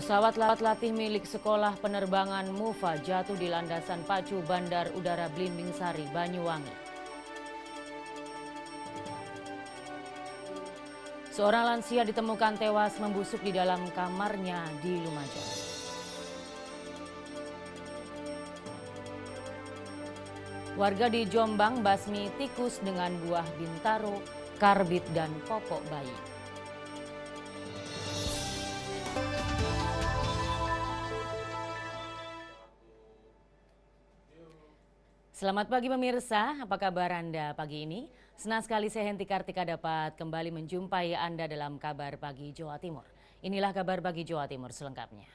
Pesawat latih milik Sekolah Penerbangan MUFA jatuh di landasan pacu Bandar Udara Blimbing Sari, Banyuwangi. Seorang lansia ditemukan tewas membusuk di dalam kamarnya di Lumajang. Warga di Jombang basmi tikus dengan buah bintaro, karbit, dan popok bayi. Selamat pagi pemirsa, apa kabar Anda pagi ini? Senang sekali saya Henti Kartika dapat kembali menjumpai Anda dalam Kabar Pagi Jawa Timur. Inilah Kabar Pagi Jawa Timur selengkapnya.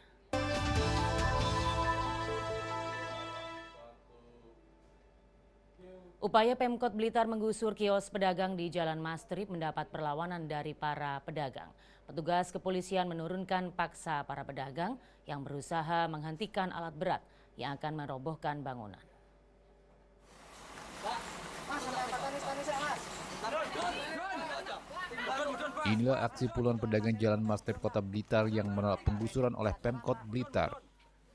Upaya Pemkot Blitar menggusur kios pedagang di Jalan Mastrip mendapat perlawanan dari para pedagang. Petugas kepolisian menurunkan paksa para pedagang yang berusaha menghentikan alat berat yang akan merobohkan bangunan. Inilah aksi puluhan pedagang Jalan Mastrip Kota Blitar yang menolak penggusuran oleh Pemkot Blitar.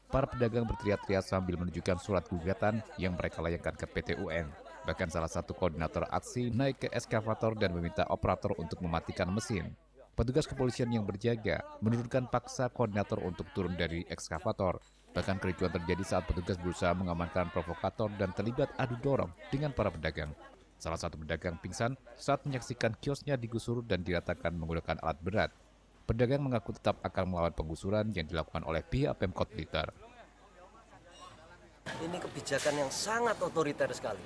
Para pedagang berteriak-teriak sambil menunjukkan surat gugatan yang mereka layangkan ke PT UN. Bahkan salah satu koordinator aksi naik ke eskavator dan meminta operator untuk mematikan mesin. Petugas kepolisian yang berjaga menurunkan paksa koordinator untuk turun dari ekskavator. Bahkan kericuan terjadi saat petugas berusaha mengamankan provokator dan terlibat adu dorong dengan para pedagang. Salah satu pedagang pingsan saat menyaksikan kiosnya digusur dan diratakan menggunakan alat berat. Pedagang mengaku tetap akan melawan penggusuran yang dilakukan oleh pihak Pemkot Blitar. Ini kebijakan yang sangat otoriter sekali.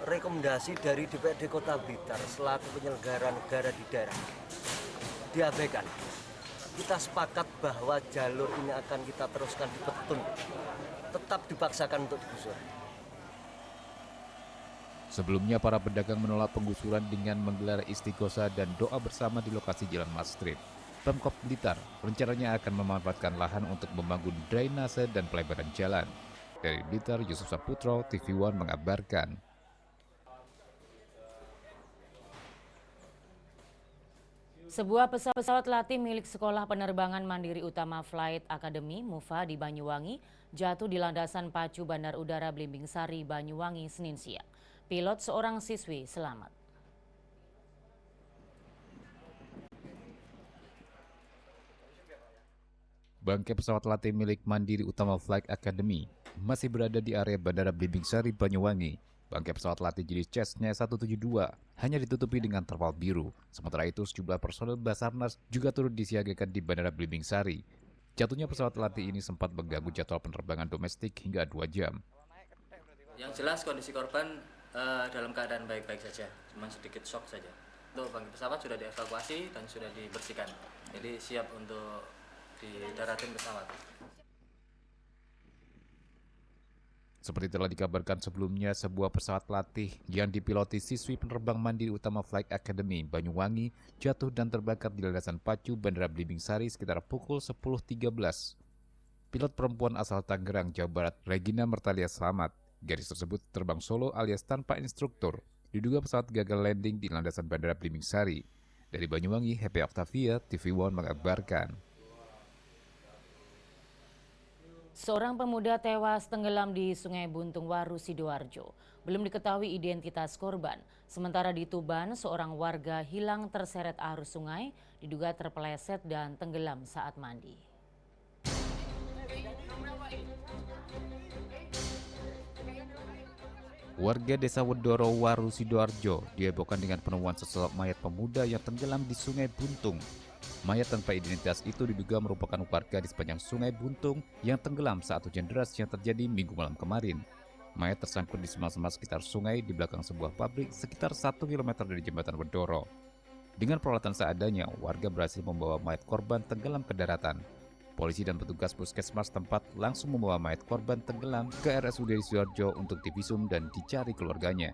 Rekomendasi dari DPRD Kota Blitar selaku penyelenggara negara di daerah diabaikan. Kita sepakat bahwa jalur ini akan kita teruskan di Petun, tetap dipaksakan untuk digusur. Sebelumnya para pedagang menolak penggusuran dengan menggelar istighosah dan doa bersama di lokasi Jalan Mastrip. Pemkot Blitar rencananya akan memanfaatkan lahan untuk membangun drainase dan pelebaran jalan. Dari Blitar, Yusuf Saputro, TV One mengabarkan. Sebuah pesawat latih milik Sekolah Penerbangan Mandiri Utama Flight Academy MUFA di Banyuwangi jatuh di landasan pacu Bandar Udara Blimbing Sari, Banyuwangi, Senin siang. Pilot seorang siswi selamat. Bangkai pesawat latih milik Mandiri Utama Flight Academy masih berada di area Bandara Blimbing Sari, Banyuwangi. Bangkai pesawat latih jenis Cessna 172 hanya ditutupi dengan terpal biru. Sementara itu sejumlah personel Basarnas juga turut disiagakan di Bandara Blimbing Sari. Jatuhnya pesawat latih ini sempat mengganggu jadwal penerbangan domestik hingga 2 jam. Yang jelas kondisi korban dalam keadaan baik-baik saja, cuma sedikit shock saja. Untuk bangkai pesawat sudah dievakuasi dan sudah dibersihkan, jadi siap untuk didaratin pesawat. Seperti telah dikabarkan sebelumnya, sebuah pesawat latih yang dipiloti siswi penerbang Mandiri Utama Flight Academy Banyuwangi jatuh dan terbakar di landasan pacu Bandara Blimbing Sari sekitar pukul 10.13. Pilot perempuan asal Tangerang, Jawa Barat, Regina Mertalia selamat. Gadis tersebut terbang solo alias tanpa instruktur. Diduga pesawat gagal landing di landasan Bandara Blimbing Sari. Dari Banyuwangi, Happy Octavia, TV One mengabarkan. Seorang pemuda tewas tenggelam di Sungai Buntung Waru, Sidoarjo. Belum diketahui identitas korban. Sementara di Tuban, seorang warga hilang terseret arus sungai, diduga terpeleset dan tenggelam saat mandi. Warga Desa Wedoro, Waru, Sidoarjo dihebohkan dengan penemuan sesosok mayat pemuda yang tenggelam di Sungai Buntung. Mayat tanpa identitas itu diduga merupakan warga di sepanjang Sungai Buntung yang tenggelam saat hujan deras yang terjadi Minggu malam kemarin. Mayat tersangkut di semak-semak sekitar sungai di belakang sebuah pabrik sekitar 1 km dari jembatan Wedoro. Dengan peralatan seadanya, warga berhasil membawa mayat korban tenggelam ke daratan. Polisi dan petugas puskesmas tempat langsung membawa mayat korban tenggelam ke RSUD Sidoarjo untuk divisum dan dicari keluarganya.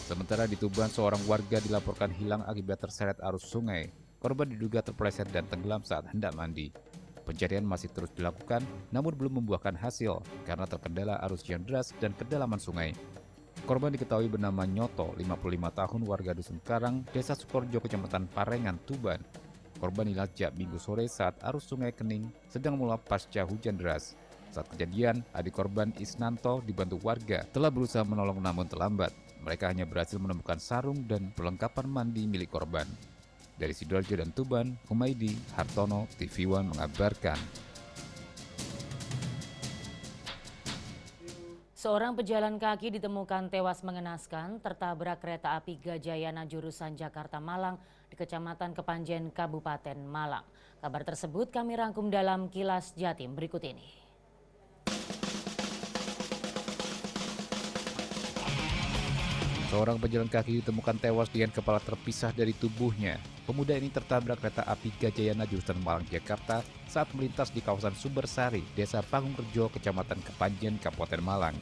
Sementara di Tuban, seorang warga dilaporkan hilang akibat terseret arus sungai. Korban diduga terpeleset dan tenggelam saat hendak mandi. Pencarian masih terus dilakukan, namun belum membuahkan hasil karena terkendala arus yang deras dan kedalaman sungai. Korban diketahui bernama Nyoto, 55 tahun, warga Dusun Karang, Desa Sukorjo, Kecamatan Parengan, Tuban. Korban hilang sejak Minggu sore saat arus Sungai Kening sedang meluap pasca hujan deras. Saat kejadian, adik korban Isnanto dibantu warga telah berusaha menolong namun terlambat. Mereka hanya berhasil menemukan sarung dan perlengkapan mandi milik korban. Dari Sidoarjo dan Tuban, Humaydi Hartono, TV One mengabarkan. Seorang pejalan kaki ditemukan tewas mengenaskan tertabrak kereta api Gajayana jurusan Jakarta-Malang di Kecamatan Kepanjen, Kabupaten Malang. Kabar tersebut kami rangkum dalam Kilas Jatim berikut ini. Seorang pejalan kaki ditemukan tewas dengan kepala terpisah dari tubuhnya. Pemuda ini tertabrak kereta api Gajayana jurusan Malang, Jakarta saat melintas di kawasan Sumbersari, Desa Pangungrejo, Kecamatan Kepanjen, Kabupaten Malang.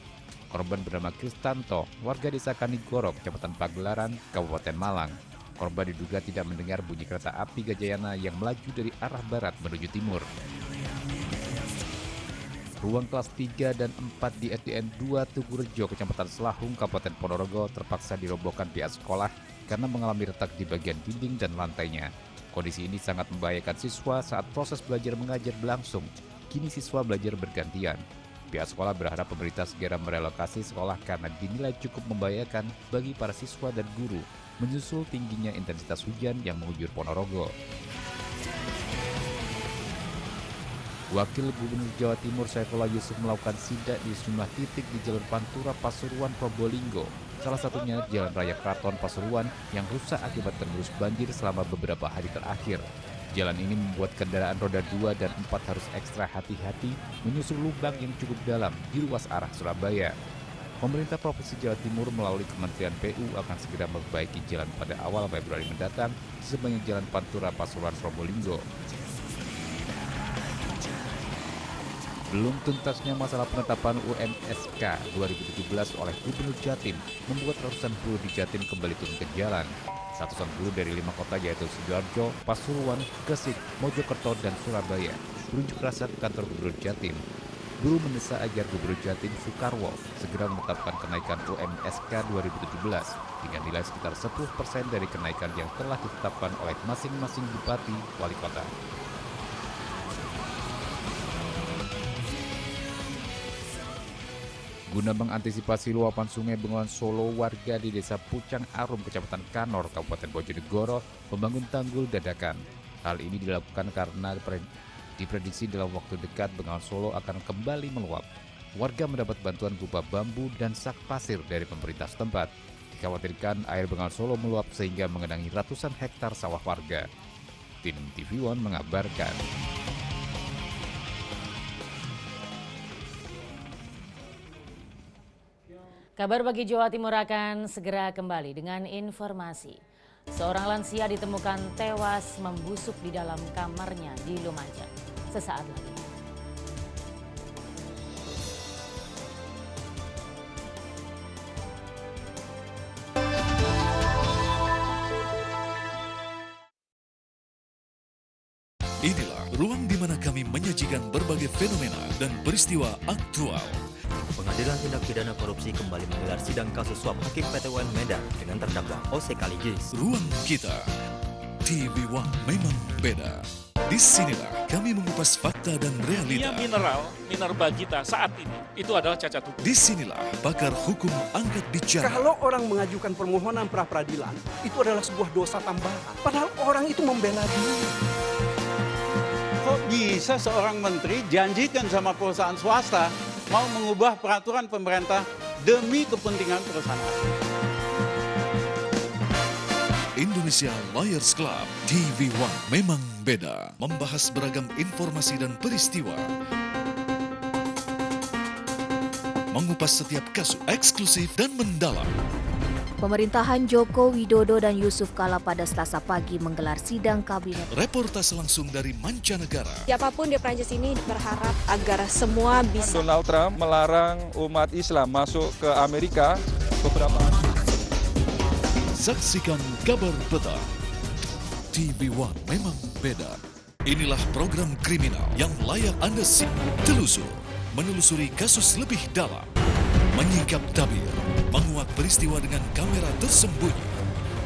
Korban bernama Kristanto, warga Desa Kanigoro, Kecamatan Pagelaran, Kabupaten Malang. Korban diduga tidak mendengar bunyi kereta api Gajayana yang melaju dari arah barat menuju timur. Ruang kelas 3 dan 4 di SDN 2 Tugurejo, Kecamatan Selahung, Kabupaten Ponorogo terpaksa dirobohkan pihak sekolah karena mengalami retak di bagian dinding dan lantainya. Kondisi ini sangat membahayakan siswa saat proses belajar mengajar berlangsung. Kini siswa belajar bergantian. Pihak sekolah berharap pemerintah segera merelokasi sekolah karena dinilai cukup membahayakan bagi para siswa dan guru, menyusul tingginya intensitas hujan yang mengguyur Ponorogo. Wakil Gubernur Jawa Timur Saifullah Yusuf melakukan sidak di sejumlah titik di Jalur Pantura Pasuruan Probolinggo. Salah satunya Jalan Raya Kraton Pasuruan yang rusak akibat tergerus banjir selama beberapa hari terakhir. Jalan ini membuat kendaraan roda 2 dan 4 harus ekstra hati-hati menyusul lubang yang cukup dalam di ruas arah Surabaya. Pemerintah Provinsi Jawa Timur melalui Kementerian PU akan segera memperbaiki jalan pada awal Februari mendatang di sepanjang Jalan Pantura Pasuruan Probolinggo. Belum tuntasnya masalah penetapan UMSK 2017 oleh Gubernur Jatim membuat ratusan buruh di Jatim kembali turun ke jalan. Ratusan buruh dari 5 kota yaitu Sidoarjo, Pasuruan, Gresik, Mojokerto, dan Surabaya berunjuk rasa ke kantor Gubernur Jatim. Buruh mendesak agar Gubernur Jatim Soekarwo segera menetapkan kenaikan UMSK 2017 dengan nilai sekitar 10% dari kenaikan yang telah ditetapkan oleh masing-masing bupati wali kota. Guna mengantisipasi luapan sungai Bengawan Solo, warga di Desa Pucang Arum, Kecamatan Kanor, Kabupaten Bojonegoro, membangun tanggul dadakan. Hal ini dilakukan karena diprediksi dalam waktu dekat Bengawan Solo akan kembali meluap. Warga mendapat bantuan berupa bambu dan sak pasir dari pemerintah setempat. Dikhawatirkan air Bengawan Solo meluap sehingga mengenangi ratusan hektar sawah warga. Tim TV One mengabarkan. Kabar Pagi Jawa Timur akan segera kembali dengan informasi. Seorang lansia ditemukan tewas membusuk di dalam kamarnya di Lumajang. Sesaat lagi. Inilah ruang di mana kami menyajikan berbagai fenomena dan peristiwa aktual. Pengadilan Tindak Pidana Korupsi kembali menggelar sidang kasus suap Hakim PT UN Medan dengan terdakwa Ose Kaligis. Ruang kita, TV One memang beda. Disinilah kami mengupas fakta dan realita. Minerba kita saat ini itu adalah cacat hukum. Disinilah pakar hukum angkat bicara. Kalau orang mengajukan permohonan pra-peradilan, itu adalah sebuah dosa tambahan. Padahal orang itu membela diri. Kok bisa seorang menteri janjikan sama perusahaan swasta mau mengubah peraturan pemerintah demi kepentingan perusahaan asing? Indonesia Lawyers Club, TV One memang beda. Membahas beragam informasi dan peristiwa. Mengupas setiap kasus eksklusif dan mendalam. Pemerintahan Joko Widodo dan Yusuf Kala pada Selasa pagi menggelar sidang kabinet. Reportase langsung dari mancanegara. Siapapun di Prancis ini berharap agar semua bisa. Donald Trump melarang umat Islam masuk ke Amerika beberapa. Saksikan kabar petang. TV One memang beda. Inilah program kriminal yang layak Anda simak. Telusur, menelusuri kasus lebih dalam. Menyingkap tabir. menguak peristiwa dengan kamera tersembunyi.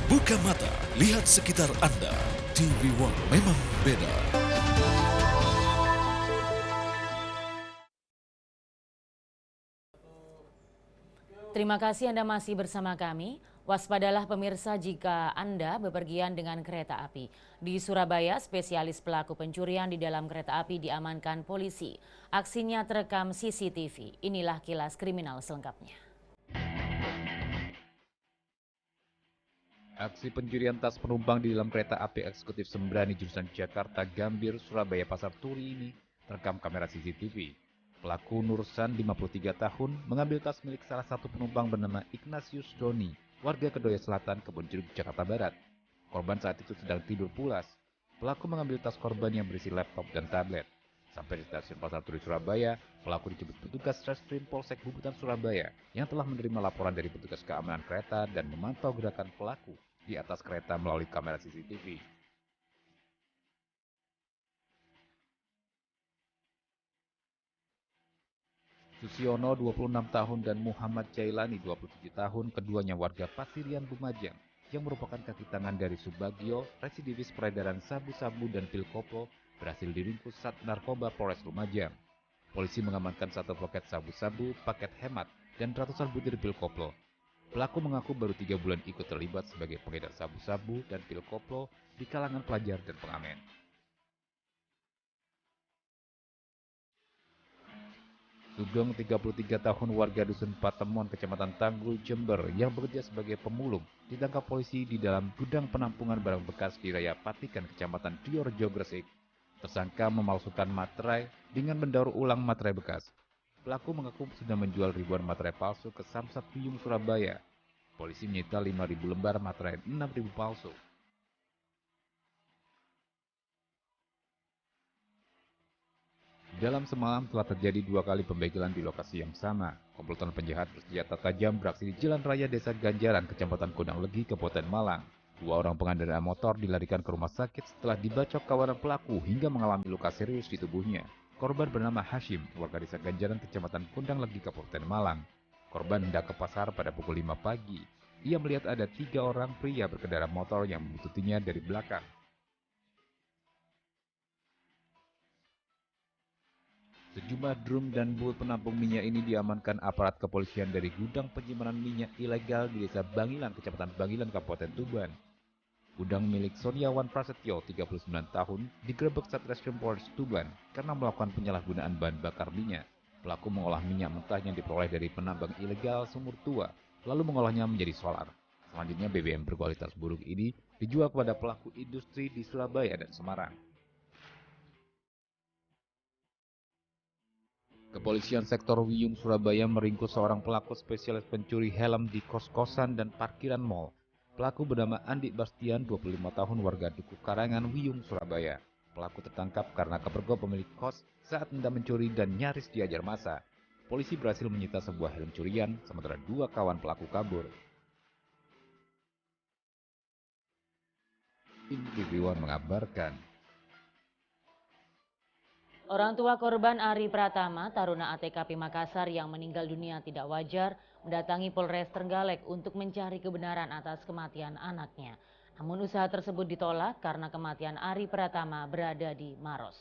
Buka mata, lihat sekitar Anda. TV One memang beda. Terima kasih Anda masih bersama kami. Waspadalah pemirsa jika Anda bepergian dengan kereta api. Di Surabaya, spesialis pelaku pencurian di dalam kereta api diamankan polisi. Aksinya terekam CCTV. Inilah kilas kriminal selengkapnya. Aksi pencurian tas penumpang di dalam kereta api eksekutif Sembrani jurusan Jakarta Gambir, Surabaya Pasar Turi ini terekam kamera CCTV. Pelaku Nursan, 53 tahun, mengambil tas milik salah satu penumpang bernama Ignatius Doni, warga Kedoya Selatan, Kebonjeruk, Jakarta Barat. Korban saat itu sedang tidur pulas. Pelaku mengambil tas korban yang berisi laptop dan tablet. Sampai di stasiun Pasar Turi, Surabaya, pelaku dijemput petugas Reskrim Polsek Bubutan, Surabaya, yang telah menerima laporan dari petugas keamanan kereta dan memantau gerakan pelaku di atas kereta melalui kamera CCTV. Susiono, 26 tahun, dan Muhammad Jailani, 27 tahun, keduanya warga Pasirian, Lumajang, yang merupakan kaki tangan dari Subagio, residivis peredaran sabu-sabu dan pil koplo, berhasil diringkus Sat Narkoba Polres Lumajang. Polisi mengamankan 1 paket sabu-sabu, paket hemat, dan ratusan butir pil koplo. Pelaku mengaku baru 3 bulan ikut terlibat sebagai pengedar sabu-sabu dan pil koplo di kalangan pelajar dan pengamen. Sugeng, 33 tahun, warga Dusun Patemon, Kecamatan Tanggul, Jember, yang bekerja sebagai pemulung, ditangkap polisi di dalam gudang penampungan barang bekas di Raya Patikan, Kecamatan Diorejo, Gresik. Tersangka memalsukan materai dengan mendaur ulang materai bekas. Pelaku mengaku sudah menjual ribuan materai palsu ke Samsat Wiyung, Surabaya. Polisi menyita 5.000 lembar materai 6.000 palsu. Dalam semalam telah terjadi 2 kali pembegalan di lokasi yang sama. Komplotan penjahat bersenjata tajam beraksi di Jalan Raya Desa Ganjaran, Kecamatan Kodang Legi, Kabupaten Malang. 2 orang pengendara motor dilarikan ke rumah sakit setelah dibacok kawanan pelaku hingga mengalami luka serius di tubuhnya. Korban bernama Hashim, warga Desa Ganjaran, Kecamatan Kodang Legi, Kabupaten Malang. Korban hendak ke pasar pada pukul 5 pagi. Ia melihat ada 3 orang pria berkendara motor yang membuntuti dari belakang. Sejumlah drum dan bul penampung minyak ini diamankan aparat kepolisian dari gudang penyimpanan minyak ilegal di Desa Bangilan, Kecamatan Bangilan, Kabupaten Tuban. Gudang milik Soniawan Prasetyo, 39 tahun, digerebek Satreskrim Polres Tuban karena melakukan penyalahgunaan bahan bakar minyak. Pelaku mengolah minyak mentah yang diperoleh dari penambang ilegal Sumur Tua, lalu mengolahnya menjadi solar. Selanjutnya BBM berkualitas buruk ini dijual kepada pelaku industri di Surabaya dan Semarang. Kepolisian sektor Wiyung, Surabaya meringkus seorang pelaku spesialis pencuri helm di kos-kosan dan parkiran mal. Pelaku bernama Andi Bastian, 25 tahun, warga Dukuh Karangan, Wiyung, Surabaya. Pelaku tertangkap karena kepergok pemilik kos saat hendak mencuri dan nyaris diajar massa. Polisi berhasil menyita sebuah helm curian, sementara 2 kawan pelaku kabur. TV One mengabarkan. Orang tua korban Ari Pratama, taruna ATKP Makassar yang meninggal dunia tidak wajar, mendatangi Polres Trenggalek untuk mencari kebenaran atas kematian anaknya. Namun usaha tersebut ditolak karena kematian Ari Pratama berada di Maros.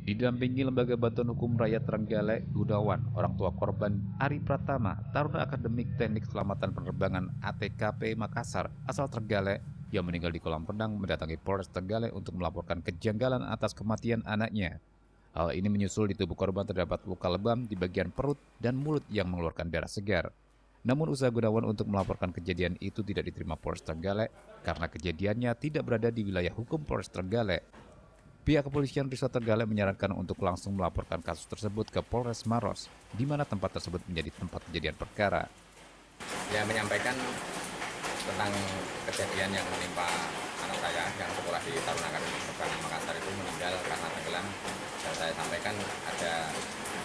Didampingi Lembaga Bantuan Hukum Rakyat Trenggalek, Gunawan, orang tua korban Ari Pratama, taruna akademik teknik keselamatan penerbangan ATKP Makassar asal Trenggalek, yang meninggal di kolam renang, mendatangi Polres Trenggalek untuk melaporkan kejanggalan atas kematian anaknya. Hal ini menyusul di tubuh korban terdapat luka lebam di bagian perut dan mulut yang mengeluarkan darah segar. Namun usaha Gunawan untuk melaporkan kejadian itu tidak diterima Polres Trenggalek karena kejadiannya tidak berada di wilayah hukum Polres Trenggalek. Pihak kepolisian Resort Trenggalek menyarankan untuk langsung melaporkan kasus tersebut ke Polres Maros, di mana tempat tersebut menjadi tempat kejadian perkara. Ya, menyampaikan tentang kejadian yang menimpa anak saya yang sekolah di Taruna Akademi Penerbangan Makassar itu meninggal karena tenggelam, dan saya sampaikan ada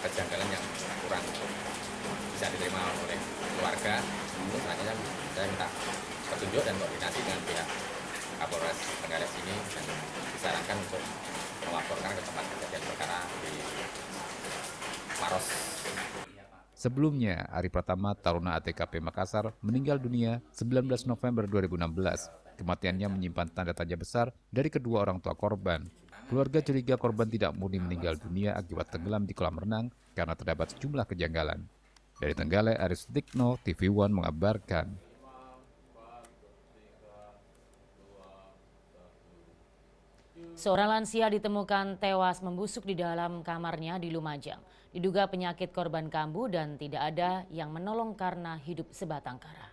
kejanggalan yang kurang bisa diterima oleh keluarga. Namun selanjutnya saya minta petunjuk dan koordinasi dengan pihak Kapolres Trenggalek sini dan disarankan untuk melaporkan ke tempat kejadian perkara di Maros. Sebelumnya, Ari Pratama, Taruna ATKP Makassar, meninggal dunia 19 November 2016. Kematiannya menyimpan tanda tanya besar dari kedua orang tua korban. Keluarga curiga korban tidak murni meninggal dunia akibat tenggelam di kolam renang karena terdapat sejumlah kejanggalan. Dari Trenggalek, Aris Sutikno, TV One mengabarkan. Seorang lansia ditemukan tewas membusuk di dalam kamarnya di Lumajang. Diduga penyakit korban kambuh dan tidak ada yang menolong karena hidup sebatang kara.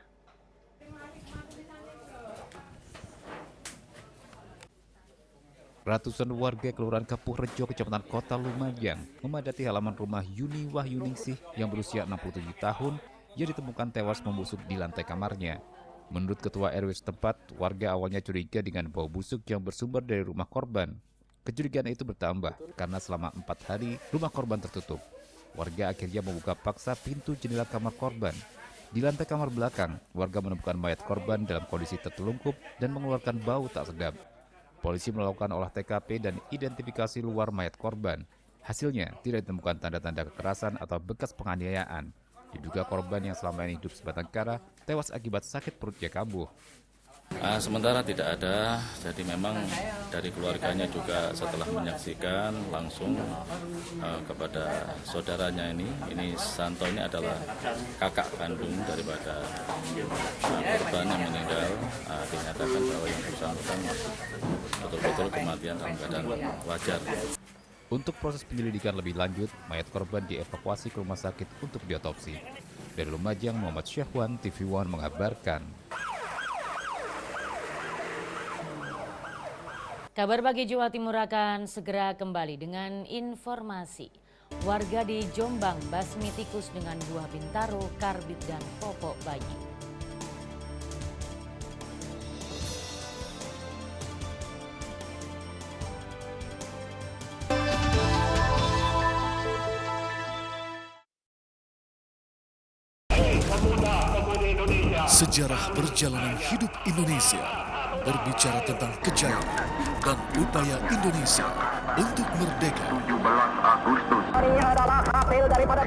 Ratusan warga Kelurahan Kepuh Rejo, Kecamatan Kota Lumajang, memadati halaman rumah Yuni Wahyuningsih yang berusia 67 tahun yang ditemukan tewas membusuk di lantai kamarnya. Menurut Ketua RW setempat, warga awalnya curiga dengan bau busuk yang bersumber dari rumah korban. Kecurigaan itu bertambah karena selama 4 hari rumah korban tertutup. Warga akhirnya membuka paksa pintu jendela kamar korban. Di lantai kamar belakang, warga menemukan mayat korban dalam kondisi tertelungkup dan mengeluarkan bau tak sedap. Polisi melakukan olah TKP dan identifikasi luar mayat korban. Hasilnya tidak ditemukan tanda-tanda kekerasan atau bekas penganiayaan. Diduga korban yang selama ini hidup sebatang kara tewas akibat sakit perutnya kambuh. Sementara tidak ada, jadi memang dari keluarganya juga setelah menyaksikan langsung kepada saudaranya ini Santo ini adalah kakak kandung daripada korban yang meninggal, dinyatakan bahwa yang bersangkutan betul-betul kematian dalam keadaan wajar. Untuk proses penyelidikan lebih lanjut, mayat korban dievakuasi ke rumah sakit untuk diotopsi. Dari Lumajang, Muhammad Syahwan, TV One mengabarkan. Kabar Pagi Jawa Timur akan segera kembali dengan informasi. Warga di Jombang basmi tikus dengan buah bintaro, karbit, dan popok bayi. Sejarah perjalanan hidup Indonesia berbicara tentang kejayaan dan upaya Indonesia untuk merdeka.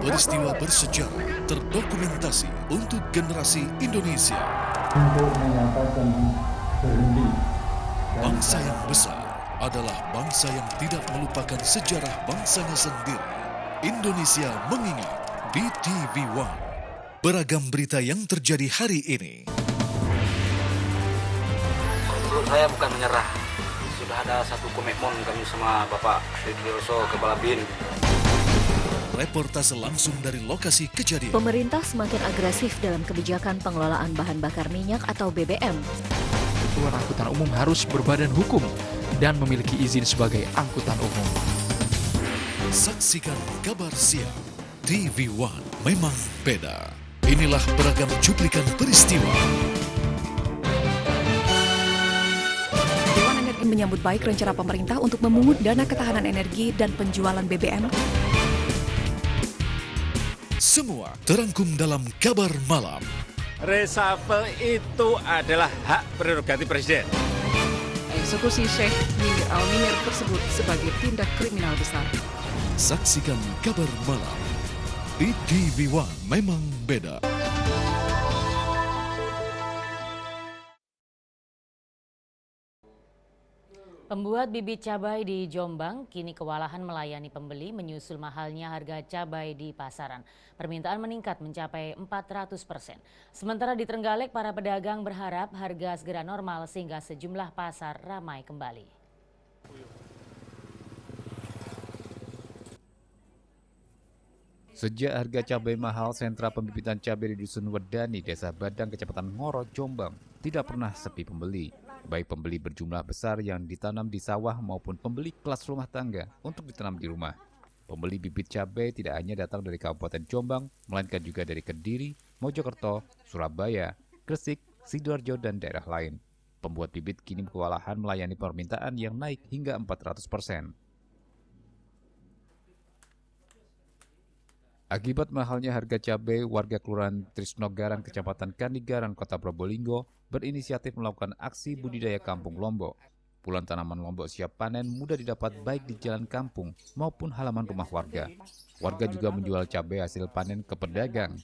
Peristiwa bersejarah terdokumentasi untuk generasi Indonesia. Bangsa yang besar adalah bangsa yang tidak melupakan sejarah bangsanya sendiri. Indonesia mengingat di TV One. Beragam berita yang terjadi hari ini. Menurut saya bukan menyerah. Sudah ada satu komitmen kami sama Bapak Dedioso Kepala BIN. Reportase langsung dari lokasi kejadian. Pemerintah semakin agresif dalam kebijakan pengelolaan bahan bakar minyak atau BBM. Angkutan umum harus berbadan hukum dan memiliki izin sebagai angkutan umum. Saksikan kabar siang. TV One memang beda. Inilah beragam cuplikan peristiwa. Dewan Energi menyambut baik rencana pemerintah untuk memungut dana ketahanan energi dan penjualan BBM. Semua terangkum dalam kabar malam. Reshuffle itu adalah hak prerogatif Presiden. Eksekusi Sheikh Minir Al-Minir tersebut sebagai tindak kriminal besar. Saksikan kabar malam. Di TV One memang beda. Pembuat bibit cabai di Jombang kini kewalahan melayani pembeli menyusul mahalnya harga cabai di pasaran. Permintaan meningkat mencapai 400%. Sementara di Trenggalek, para pedagang berharap harga segera normal sehingga sejumlah pasar ramai kembali. Sejak harga cabai mahal, sentra pembibitan cabai di Dusun Wedani, Desa Badang, Kecamatan Ngoro, Jombang, tidak pernah sepi pembeli. Baik pembeli berjumlah besar yang ditanam di sawah maupun pembeli kelas rumah tangga untuk ditanam di rumah. Pembeli bibit cabai tidak hanya datang dari Kabupaten Jombang, melainkan juga dari Kediri, Mojokerto, Surabaya, Gresik, Sidoarjo, dan daerah lain. Pembuat bibit kini kewalahan melayani permintaan yang naik hingga 400%. Akibat mahalnya harga cabai, warga Kelurahan Trisnogaran, Kecamatan Kandigaran, Kota Probolinggo, berinisiatif melakukan aksi budidaya kampung Lombok. puluhan tanaman lombok siap panen mudah didapat baik di jalan kampung maupun halaman rumah warga. Warga juga menjual cabai hasil panen ke pedagang.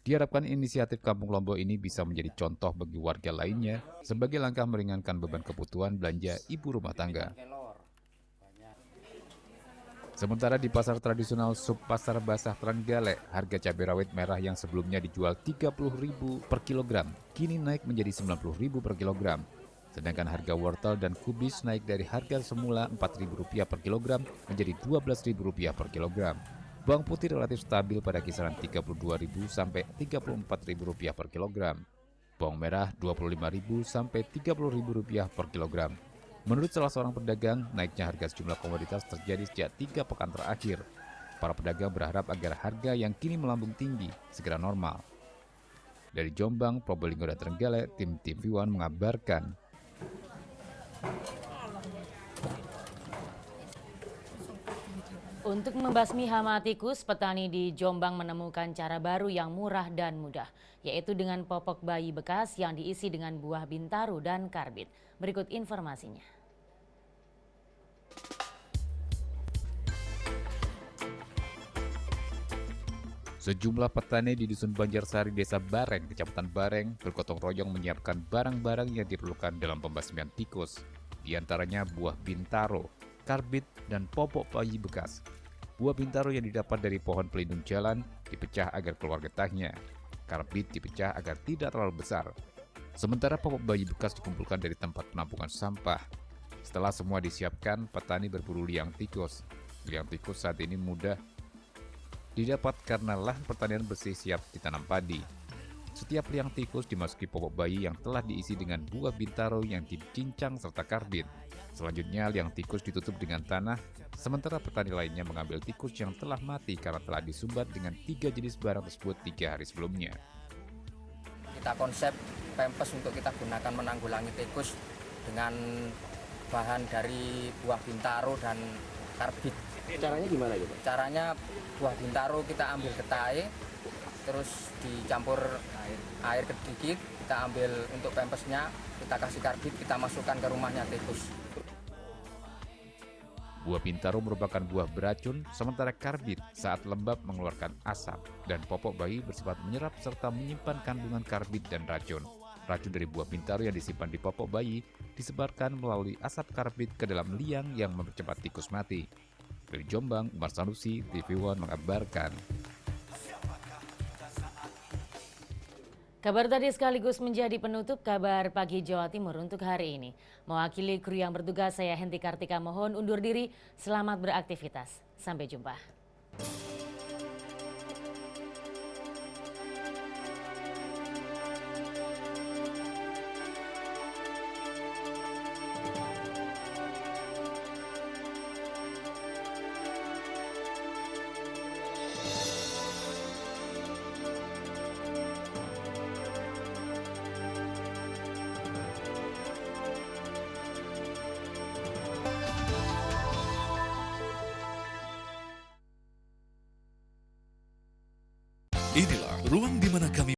Diharapkan inisiatif Kampung Lombok ini bisa menjadi contoh bagi warga lainnya sebagai langkah meringankan beban kebutuhan belanja ibu rumah tangga. Sementara di pasar tradisional Subpasar Basah Trenggalek, harga cabai rawit merah yang sebelumnya dijual Rp30.000 per kilogram, kini naik menjadi Rp90.000 per kilogram. Sedangkan harga wortel dan kubis naik dari harga semula Rp4.000 per kilogram menjadi Rp12.000 per kilogram. Bawang putih relatif stabil pada kisaran Rp32.000 sampai Rp34.000 per kilogram. Bawang merah Rp25.000 sampai Rp30.000 per kilogram. Menurut salah seorang pedagang, naiknya harga sejumlah komoditas terjadi sejak 3 pekan terakhir. Para pedagang berharap agar harga yang kini melambung tinggi segera normal. Dari Jombang, Probolinggo, dan Trenggalek, tim TV1 mengabarkan. Untuk membasmi hama tikus, petani di Jombang menemukan cara baru yang murah dan mudah, yaitu dengan popok bayi bekas yang diisi dengan buah bintaro dan karbit. Berikut informasinya. Sejumlah petani di Dusun Banjarsari, Desa Bareng, Kecamatan Bareng, bergotong royong menyiapkan barang-barang yang diperlukan dalam pembasmian tikus. Di antaranya buah bintaro, karbit, dan popok bayi bekas. Buah bintaro yang didapat dari pohon pelindung jalan dipecah agar keluar getahnya. Karbit dipecah agar tidak terlalu besar. Sementara popok bayi bekas dikumpulkan dari tempat penampungan sampah. Setelah semua disiapkan, petani berburu liang tikus. Liang tikus saat ini mudah didapat karena lahan pertanian bersih siap ditanam padi. Setiap liang tikus dimasuki popok bayi yang telah diisi dengan buah bintaro yang dicincang serta karbit. Selanjutnya liang tikus ditutup dengan tanah, sementara petani lainnya mengambil tikus yang telah mati karena telah disumbat dengan 3 jenis barang tersebut 3 hari sebelumnya. Kita konsep pempes untuk kita gunakan menanggulangi tikus dengan bahan dari buah bintaro dan karbit. Caranya gimana gitu? Caranya buah bintaro kita ambil getahnya, terus dicampur air sedikit, kita ambil untuk pempesnya, kita kasih karbit, kita masukkan ke rumahnya tikus. Buah bintaro merupakan buah beracun, sementara karbit saat lembab mengeluarkan asap, dan popok bayi bersifat menyerap serta menyimpan kandungan karbit dan racun. Racun dari buah bintaro yang disimpan di popok bayi disebarkan melalui asap karbit ke dalam liang yang mempercepat tikus mati. Dari Jombang, Umar Sanusi, TV1 mengabarkan. Kabar tadi sekaligus menjadi penutup kabar pagi Jawa Timur untuk hari ini. Mewakili kru yang bertugas, saya Henti Kartika mohon undur diri. Selamat beraktivitas. Sampai jumpa. Inilah ruang di mana kami